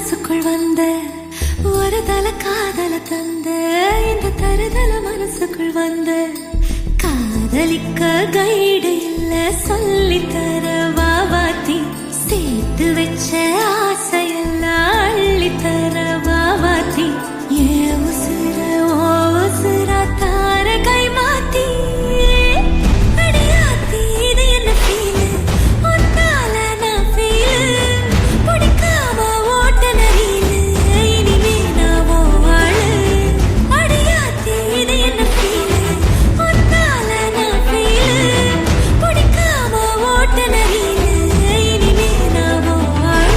மனசுக்குள் வந்த ஒரு தல காதல தந்த இந்த தருதல மனசுக்குள் வந்த காதலிக்க கைடு இல்ல சொல்லி தர வாவாத்தி சேர்த்து வச்ச ஆசையெல்லாம் அள்ளி தர வாவாத்தி ஏ உசுர ஓ உசுரா தார கை மாத்தி அடியாத்தி இது என்ன ஃபீல் ஒன்னால நான் ஃபீல் பிடிக்காம ஓட்ட நரியில இனிமே நான் வாழ அடியாத்தி இது என்ன ஃபீல் ஒன்னால நான் ஃபீல் பிடிக்காம ஓட்ட நரியில இனிமே நான் வாழ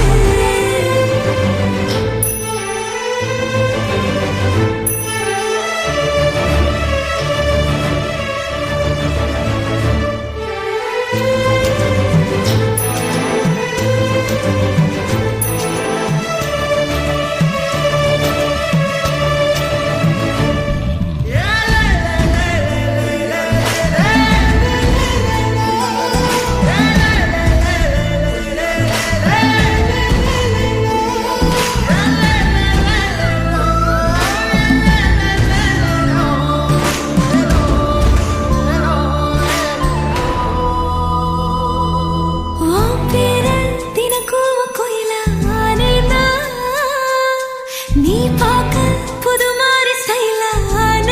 நீ பார்க்க புது மாதிரி ஸ்டைலான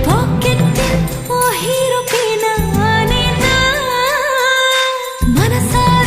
பாக்கெட்டில் ஓ ஹீரோ பீனானே மனசார